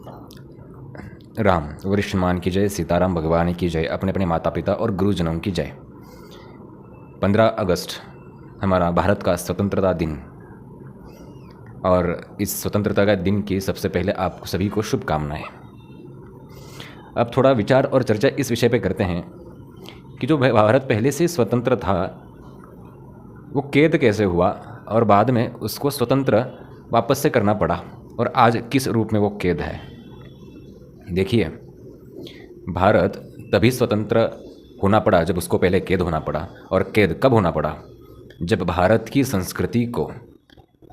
राम वरिष्ठ मान की जय, सीताराम भगवान की जय, अपने अपने माता पिता और गुरुजनों की जय। 15 अगस्त हमारा भारत का स्वतंत्रता दिन, और इस स्वतंत्रता का दिन की सबसे पहले आप सभी को शुभकामनाएं। अब थोड़ा विचार और चर्चा इस विषय पे करते हैं कि जो भारत पहले से स्वतंत्र था वो कैद कैसे हुआ और बाद में उसको स्वतंत्र वापस से करना पड़ा, और आज किस रूप में वो कैद है। देखिए, भारत तभी स्वतंत्र होना पड़ा जब उसको पहले कैद होना पड़ा। और कैद कब होना पड़ा? जब भारत की संस्कृति को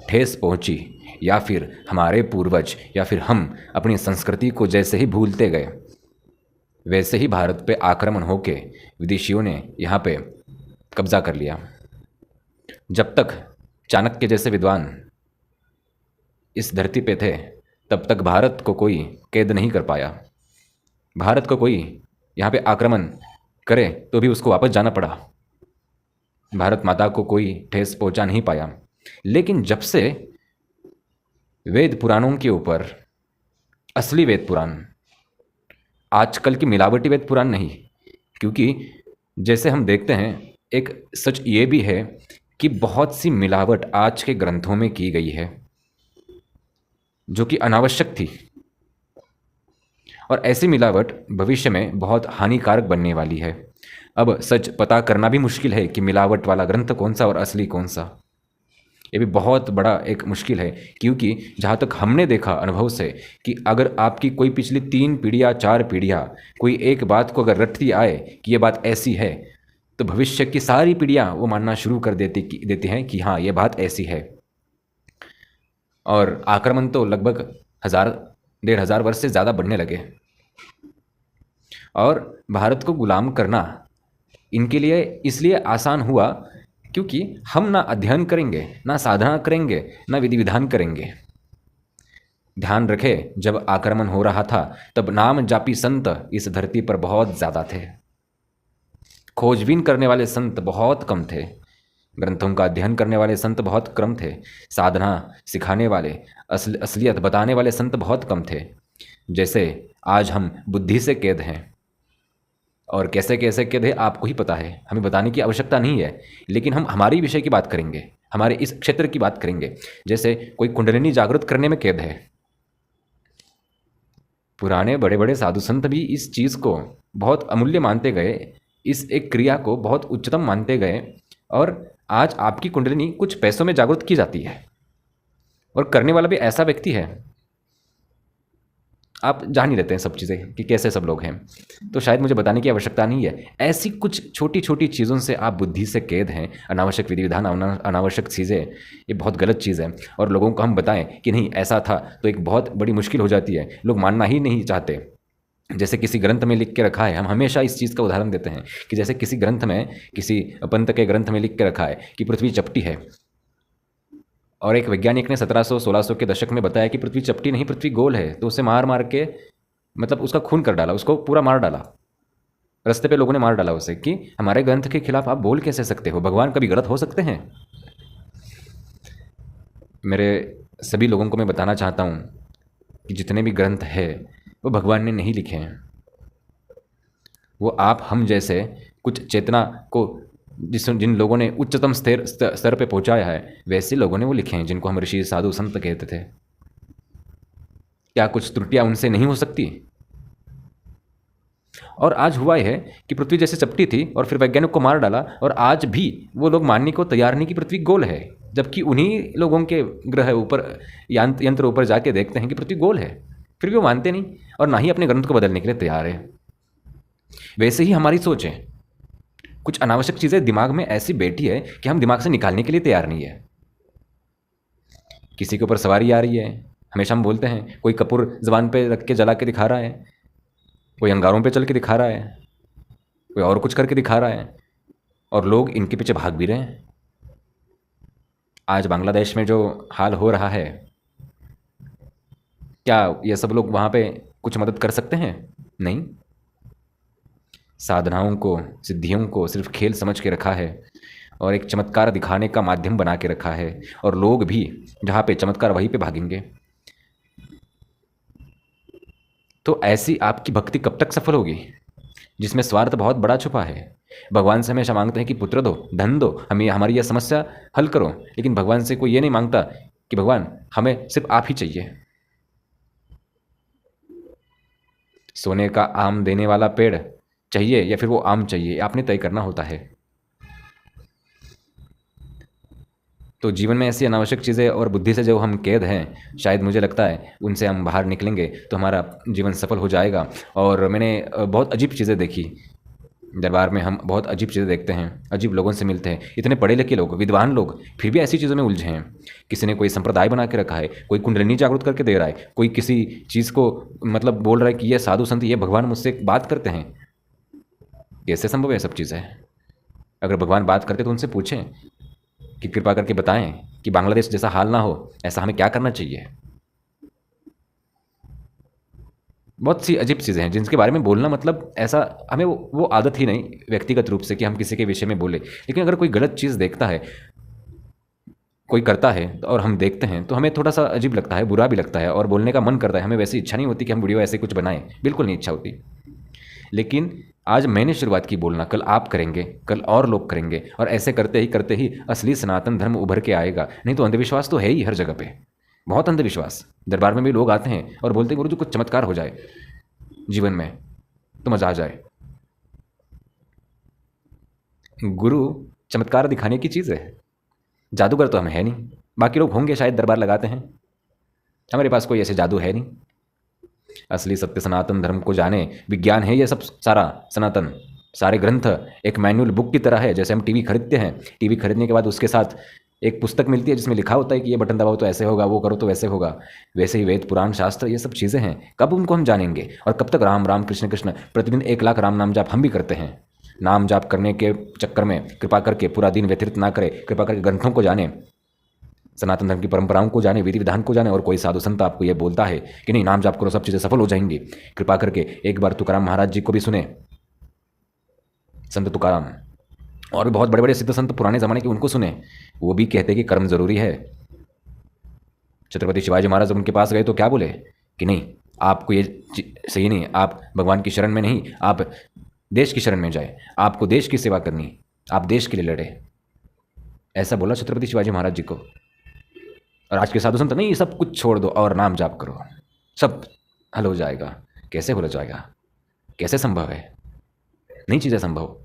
ठेस पहुंची, या फिर हमारे पूर्वज या फिर हम अपनी संस्कृति को जैसे ही भूलते गए, वैसे ही भारत पे आक्रमण होके विदेशियों ने यहाँ पे कब्जा कर लिया। जब तक चाणक्य जैसे विद्वान इस धरती पे थे, तब तक भारत को कोई कैद नहीं कर पाया। भारत को कोई यहाँ पे आक्रमण करे तो भी उसको वापस जाना पड़ा। भारत माता को कोई ठेस पहुंचा नहीं पाया। लेकिन जब से वेद पुराणों के ऊपर, असली वेद पुराण, आजकल की मिलावटी वेद पुराण नहीं, क्योंकि जैसे हम देखते हैं, एक सच ये भी है कि बहुत सी मिलावट आज के ग्रंथों में की गई है जो कि अनावश्यक थी, और ऐसी मिलावट भविष्य में बहुत हानिकारक बनने वाली है। अब सच पता करना भी मुश्किल है कि मिलावट वाला ग्रंथ कौन सा और असली कौन सा। ये भी बहुत बड़ा एक मुश्किल है, क्योंकि जहाँ तक हमने देखा अनुभव से कि अगर आपकी कोई पिछली 3 पीढ़ियाँ 4 पीढ़ियाँ कोई एक बात को अगर रटती आए कि ये बात ऐसी है, तो भविष्य की सारी पीढ़ियाँ वो मानना शुरू कर देती हैं कि हाँ, ये बात ऐसी है। और आक्रमण तो लगभग 1000-1500 वर्ष से ज़्यादा बढ़ने लगे, और भारत को गुलाम करना इनके लिए इसलिए आसान हुआ क्योंकि हम ना अध्ययन करेंगे, ना साधना करेंगे, ना विधि विधान करेंगे। ध्यान रखें, जब आक्रमण हो रहा था तब नाम जापी संत इस धरती पर बहुत ज़्यादा थे। खोजबीन करने वाले संत बहुत कम थे। ग्रंथों का अध्ययन करने वाले संत बहुत कम थे। साधना सिखाने वाले, असलियत बताने वाले संत बहुत कम थे। जैसे आज हम बुद्धि से कैद हैं, और कैसे कैसे कैद है आपको ही पता है, हमें बताने की आवश्यकता नहीं है। लेकिन हम हमारी विषय की बात करेंगे, हमारे इस क्षेत्र की बात करेंगे। जैसे कोई कुंडलिनी जागृत करने में कैद है। पुराने बड़े बड़े साधु संत भी इस चीज़ को बहुत अमूल्य मानते गए, इस एक क्रिया को बहुत उच्चतम मानते गए, और आज आपकी कुंडलिनी कुछ पैसों में जागृत की जाती है, और करने वाला भी ऐसा व्यक्ति है। आप जान ही लेते हैं सब चीज़ें कि कैसे सब लोग हैं, तो शायद मुझे बताने की आवश्यकता नहीं है। ऐसी कुछ छोटी छोटी चीज़ों से आप बुद्धि से कैद हैं। अनावश्यक विधि विधान, अनावश्यक चीज़ें, ये बहुत गलत चीज़ है। और लोगों को हम बताएं कि नहीं ऐसा था, तो एक बहुत बड़ी मुश्किल हो जाती है। लोग मानना ही नहीं चाहते। जैसे किसी ग्रंथ में लिख के रखा है, हम हमेशा इस चीज़ का उदाहरण देते हैं कि जैसे किसी ग्रंथ में, किसी पंत के ग्रंथ में लिख के रखा है कि पृथ्वी चपटी है, और एक वैज्ञानिक ने 1700-1600 के दशक में बताया कि पृथ्वी चपटी नहीं, पृथ्वी गोल है, तो उसे मार मार के, मतलब उसका खून कर डाला, उसको पूरा मार डाला। रास्ते पे लोगों ने मार डाला उसे कि हमारे ग्रंथ के खिलाफ आप बोल कैसे सकते हो, भगवान कभी गलत हो सकते हैं। मेरे सभी लोगों को मैं बताना चाहता हूँ कि जितने भी ग्रंथ है वो भगवान ने नहीं लिखे हैं। वो आप हम जैसे कुछ चेतना को जिन लोगों ने उच्चतम स्तर पे पहुंचाया है, वैसे लोगों ने वो लिखे हैं, जिनको हम ऋषि साधु संत कहते थे। क्या कुछ त्रुटियां उनसे नहीं हो सकती? और आज हुआ है कि पृथ्वी जैसे चपटी थी और फिर वैज्ञानिक को मार डाला, और आज भी वो लोग मानने को तैयार नहीं कि पृथ्वी गोल है, जबकि उन्हीं लोगों के ग्रह ऊपर यंत्र ऊपर जाके देखते हैं कि पृथ्वी गोल है, फिर भी वो मानते नहीं और ना ही अपने ग्रंथ को बदलने के लिए तैयार है। वैसे ही हमारी सोच है। कुछ अनावश्यक चीज़ें दिमाग में ऐसी बैठी है कि हम दिमाग से निकालने के लिए तैयार नहीं है। किसी के ऊपर सवारी आ रही है, हमेशा हम बोलते हैं, कोई कपूर ज़बान पे रख के जला के दिखा रहा है, कोई अंगारों पे चल के दिखा रहा है, कोई और कुछ करके दिखा रहा है, और लोग इनके पीछे भाग भी रहे हैं। आज बांग्लादेश में जो हाल हो रहा है, क्या ये सब लोग वहाँ पे कुछ मदद कर सकते हैं? नहीं। साधनाओं को, सिद्धियों को सिर्फ खेल समझ के रखा है, और एक चमत्कार दिखाने का माध्यम बना के रखा है, और लोग भी जहाँ पे चमत्कार वहीं पे भागेंगे। तो ऐसी आपकी भक्ति कब तक सफल होगी जिसमें स्वार्थ बहुत बड़ा छुपा है? भगवान से हमेशा मांगते हैं कि पुत्र दो, धन दो, हमें हमारी यह समस्या हल करो, लेकिन भगवान से कोई ये नहीं मांगता कि भगवान हमें सिर्फ आप ही चाहिए। सोने का आम देने वाला पेड़ चाहिए या फिर वो आम चाहिए, आपने तय करना होता है। तो जीवन में ऐसी अनावश्यक चीज़ें और बुद्धि से जो हम कैद हैं, शायद मुझे लगता है उनसे हम बाहर निकलेंगे तो हमारा जीवन सफल हो जाएगा। और मैंने बहुत अजीब चीज़ें देखी दरबार में। हम बहुत अजीब चीज़ें देखते हैं, अजीब लोगों से मिलते हैं, इतने पढ़े लिखे लोग, विद्वान लोग, फिर भी ऐसी चीज़ों में उलझे हैं। किसी ने कोई संप्रदाय बना के रखा है, कोई कुंडलिनी जागृत करके दे रहा है, कोई किसी चीज़ को मतलब बोल रहा है कि ये साधु संत, ये भगवान मुझसे बात करते हैं। कैसे संभव है सब चीज़ें? अगर भगवान बात करते तो उनसे पूछें कि कृपा करके बताएं कि बांग्लादेश जैसा हाल ना हो, ऐसा हमें क्या करना चाहिए। बहुत सी अजीब चीज़ें हैं जिनके बारे में बोलना, मतलब ऐसा हमें वो आदत ही नहीं व्यक्तिगत रूप से कि हम किसी के विषय में बोले। लेकिन अगर कोई गलत चीज़ देखता है, कोई करता है और हम देखते हैं तो हमें थोड़ा सा अजीब लगता है, बुरा भी लगता है और बोलने का मन करता है। हमें वैसी इच्छा नहीं होती कि हम वीडियो ऐसे कुछ बनाएं, बिल्कुल नहीं इच्छा होती। लेकिन आज मैंने शुरुआत की बोलना, कल आप करेंगे, कल और लोग करेंगे, और ऐसे करते ही असली सनातन धर्म उभर के आएगा। नहीं तो अंधविश्वास तो है ही हर जगह पे, बहुत अंधविश्वास। दरबार में भी लोग आते हैं और बोलते हैं गुरु जी कुछ चमत्कार हो जाए जीवन में तो मजा आ जाए। गुरु चमत्कार दिखाने की चीज़ है, जादूगर तो हम है नहीं। बाकी लोग होंगे शायद, दरबार लगाते हैं, हमारे पास कोई ऐसे जादू है नहीं। असली सत्य सनातन धर्म को जाने, विज्ञान है ये सब सारा। सनातन सारे ग्रंथ एक मैनुअल बुक की तरह है। जैसे हम टीवी खरीदते हैं, टीवी खरीदने के बाद उसके साथ एक पुस्तक मिलती है जिसमें लिखा होता है कि ये बटन दबाओ तो ऐसे होगा, वो करो तो वैसे होगा। वैसे ही वेद पुराण शास्त्र ये सब चीज़ें हैं, कब उनको हम जानेंगे? और कब तक राम राम कृष्ण कृष्ण, प्रतिदिन 1 लाख राम नाम जाप हम भी करते हैं। नाम जाप करने के चक्कर में कृपा करके पूरा दिन व्यतीत ना करें, कृपा करके ग्रंथों को जाने, सनातन धर्म की परंपराओं को जाने, विधि विधान को जाने। और कोई साधु संत आपको ये बोलता है कि नहीं नाम जाप करो सब चीज़ें सफल हो जाएंगी, कृपा करके एक बार तुकाराम महाराज जी को भी सुने, संत तुकाराम। और भी बहुत बड़े बड़े सिद्ध संत पुराने ज़माने के, उनको सुने। वो भी कहते कि कर्म जरूरी है। छत्रपति शिवाजी महाराज उनके पास गए तो क्या बोले कि नहीं आपको ये सही नहीं, आप भगवान की शरण में नहीं, आप देश की शरण में जाए, आपको देश की सेवा करनी, आप देश के लिए लड़े। ऐसा बोला छत्रपति शिवाजी महाराज जी को। और आज के साधु संत नहीं, सब कुछ छोड़ दो और नाम जाप करो, सब हल हो जाएगा। कैसे हो जाएगा? कैसे संभव है? नहीं चीज़ें संभव।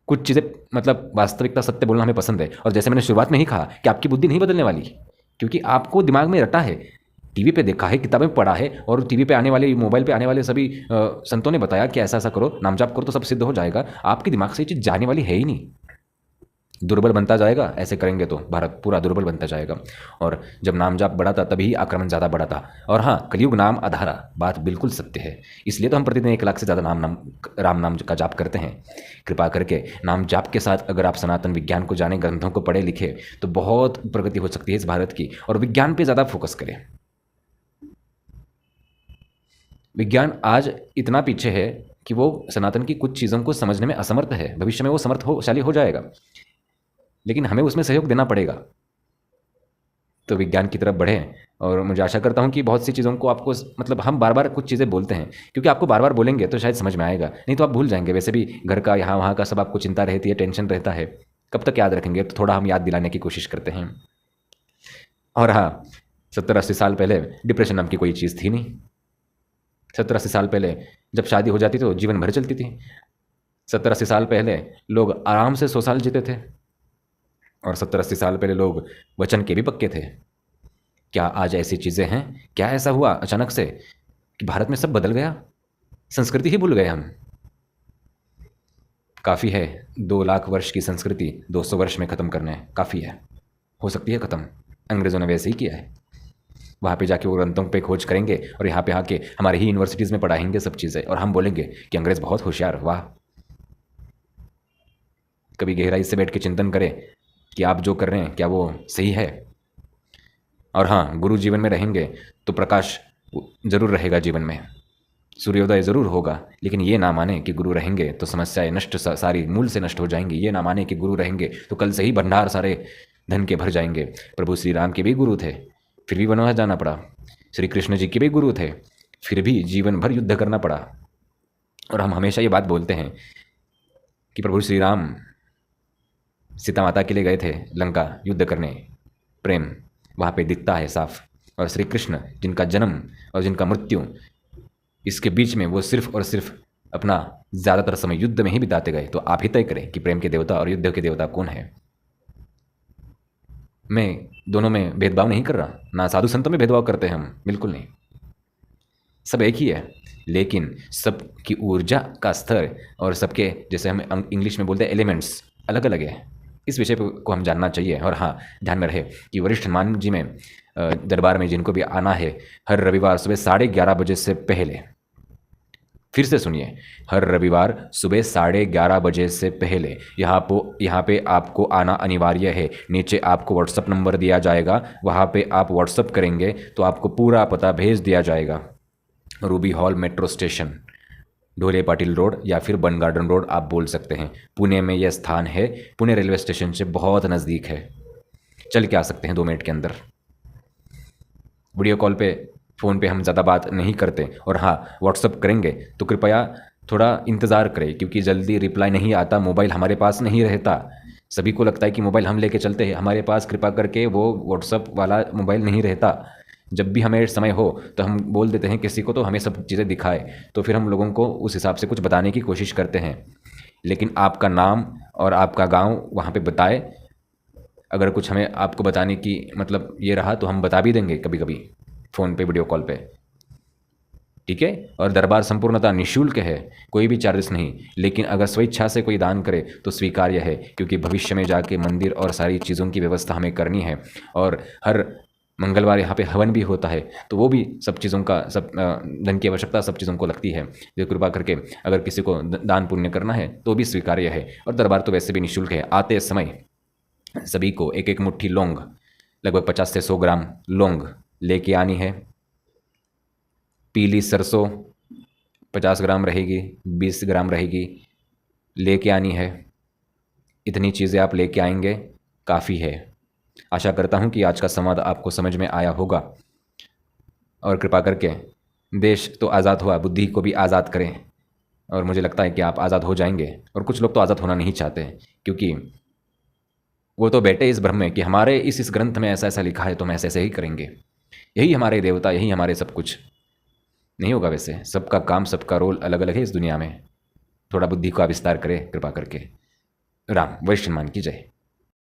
कुछ चीज़ें मतलब वास्तविकता सत्य बोलना हमें पसंद है। और जैसे मैंने शुरुआत में ही कहा कि आपकी बुद्धि नहीं बदलने वाली, क्योंकि आपको दिमाग में रटा है, टीवी पे देखा है, किताबें पढ़ा है, और टीवी पे आने वाले, मोबाइल पे आने वाले सभी संतों ने बताया कि ऐसा ऐसा करो, नाम जाप करो तो सब सिद्ध हो जाएगा। आपके दिमाग से ये चीज़ जाने वाली है ही नहीं। दुर्बल बनता जाएगा, ऐसे करेंगे तो भारत पूरा दुर्बल बनता जाएगा। और जब नाम जाप बढ़ा था तभी आक्रमण ज़्यादा बढ़ा था। और हाँ, कलयुग नाम आधारा, बात बिल्कुल सत्य है। इसलिए तो हम प्रतिदिन 1 लाख से ज़्यादा राम नाम का जाप करते हैं। कृपा करके नाम जाप के साथ अगर आप सनातन विज्ञान को जाने, ग्रंथों को पढ़े लिखे, तो बहुत प्रगति हो सकती है इस भारत की। और विज्ञान पर ज़्यादा फोकस करें। विज्ञान आज इतना पीछे है कि वो सनातन की कुछ चीज़ों को समझने में असमर्थ है। भविष्य में वो समर्थशाली हो जाएगा, लेकिन हमें उसमें सहयोग देना पड़ेगा। तो विज्ञान की तरफ बढ़ें। और मुझे आशा करता हूँ कि बहुत सी चीज़ों को आपको, मतलब हम बार बार कुछ चीज़ें बोलते हैं क्योंकि आपको बार बार बोलेंगे तो शायद समझ में आएगा, नहीं तो आप भूल जाएंगे। वैसे भी घर का, यहाँ वहाँ का सब आपको चिंता रहती है, टेंशन रहता है, कब तक याद रखेंगे? तो थोड़ा हम याद दिलाने की कोशिश करते हैं। और हाँ, 70-80 साल पहले डिप्रेशन नाम की कोई चीज़ थी नहीं। 70-80 साल पहले जब शादी हो जाती तो जीवन भर चलती थी। 70-80 साल पहले लोग आराम से 100 साल जीते थे। और 70-80 साल पहले लोग वचन के भी पक्के थे। क्या आज ऐसी चीज़ें हैं? क्या ऐसा हुआ अचानक से कि भारत में सब बदल गया? संस्कृति ही भूल गए हम। काफ़ी है 2 लाख वर्ष की संस्कृति 200 वर्ष में ख़त्म करने, काफ़ी है। हो सकती है ख़त्म। अंग्रेज़ों ने वैसे ही किया है। वहाँ पे जाके वो ग्रंथों पे खोज करेंगे और यहाँ पे आके हमारी ही यूनिवर्सिटीज़ में पढ़ाएंगे सब चीज़ें, और हम बोलेंगे कि अंग्रेज़ बहुत होशियार। वाह! कभी गहराई से बैठ के चिंतन करें कि आप जो कर रहे हैं क्या वो सही है। और हाँ, गुरु जीवन में रहेंगे तो प्रकाश जरूर रहेगा जीवन में, सूर्योदय जरूर होगा। लेकिन ये ना माने कि गुरु रहेंगे तो समस्याएं नष्ट, सारी मूल से नष्ट हो जाएंगी। ये ना माने कि गुरु रहेंगे तो कल से ही भंडार सारे धन के भर जाएंगे। प्रभु श्री राम के भी गुरु थे, फिर भी वनवास जाना पड़ा। श्री कृष्ण जी के भी गुरु थे, फिर भी जीवन भर युद्ध करना पड़ा। और हम हमेशा ये बात बोलते हैं कि प्रभु श्री राम सीता माता के लिए गए थे लंका युद्ध करने, प्रेम वहाँ पे दिखता है साफ। और श्री कृष्ण जिनका जन्म और जिनका मृत्यु, इसके बीच में वो सिर्फ और सिर्फ अपना ज़्यादातर समय युद्ध में ही बिताते गए। तो आप ही तय करें कि प्रेम के देवता और युद्ध के देवता कौन है। मैं दोनों में भेदभाव नहीं कर रहा, ना साधु संतों में भेदभाव करते हैं हम, बिल्कुल नहीं, सब एक ही है। लेकिन सबकी ऊर्जा का स्तर और सबके, जैसे हम इंग्लिश में बोलते हैं, एलिमेंट्स अलग अलग है। इस विषय को हम जानना चाहिए। और हाँ, ध्यान में रहे कि वरिष्ठ हनुमान जी में दरबार में जिनको भी आना है, हर रविवार सुबह 11:30 बजे से पहले, फिर से सुनिए, हर रविवार सुबह 11:30 बजे से पहले यहाँ पे आपको आना अनिवार्य है। नीचे आपको व्हाट्सअप नंबर दिया जाएगा, वहाँ पे आप व्हाट्सअप करेंगे तो आपको पूरा पता भेज दिया जाएगा। Ruby hall metro station, Dhole Patil road या फिर बन गार्डन रोड आप बोल सकते हैं। पुणे में यह स्थान है, पुणे रेलवे स्टेशन से बहुत नज़दीक है, चल के आ सकते हैं 2 मिनट के अंदर। वीडियो कॉल पे, फ़ोन पे हम ज़्यादा बात नहीं करते। और हाँ, व्हाट्सअप करेंगे तो कृपया थोड़ा इंतज़ार करें, क्योंकि जल्दी रिप्लाई नहीं आता, मोबाइल हमारे पास नहीं रहता। सभी को लगता है कि मोबाइल हम लेके चलते हैं, हमारे पास कृपा करके वो व्हाट्सअप वाला मोबाइल नहीं रहता। जब भी हमें समय हो तो हम बोल देते हैं किसी को तो हमें सब चीज़ें दिखाए, तो फिर हम लोगों को उस हिसाब से कुछ बताने की कोशिश करते हैं। लेकिन आपका नाम और आपका गांव वहाँ पे बताए। अगर कुछ हमें आपको बताने की मतलब ये रहा तो हम बता भी देंगे कभी कभी फ़ोन पे, वीडियो कॉल पे, ठीक है। और दरबार संपूर्णतः निःशुल्क है, कोई भी चार्जेस नहीं। लेकिन अगर स्वेच्छा से कोई दान करे तो स्वीकार्य है, क्योंकि भविष्य में जाके मंदिर और सारी चीज़ों की व्यवस्था हमें करनी है। और हर मंगलवार यहाँ पे हवन भी होता है, तो वो भी सब चीज़ों का, सब धन की आवश्यकता सब चीज़ों को लगती है। जो कृपा करके अगर किसी को दान पुण्य करना है तो भी स्वीकार्य है। और दरबार तो वैसे भी निःशुल्क है। आते समय सभी को एक एक मुट्ठी लौंग, लगभग 50 से 100 ग्राम लौंग लेके आनी है। पीली सरसों 50 ग्राम रहेगी, 20 ग्राम रहेगी, लेके आनी है। इतनी चीज़ें आप लेके आएंगे, काफ़ी है। आशा करता हूँ कि आज का संवाद आपको समझ में आया होगा। और कृपा करके देश तो आज़ाद हुआ, बुद्धि को भी आज़ाद करें। और मुझे लगता है कि आप आज़ाद हो जाएंगे। और कुछ लोग तो आज़ाद होना नहीं चाहते, क्योंकि वो तो बैठे इस भ्रम में कि हमारे इस ग्रंथ में ऐसा ऐसा लिखा है तो हम ऐसे ऐसे ही करेंगे, यही हमारे देवता, यही हमारे सब कुछ। नहीं होगा वैसे, सबका काम, सबका रोल अलग अलग है इस दुनिया में। थोड़ा बुद्धि का विस्तार करें कृपा करके। राम वरिष्ठ हनुमान की जय।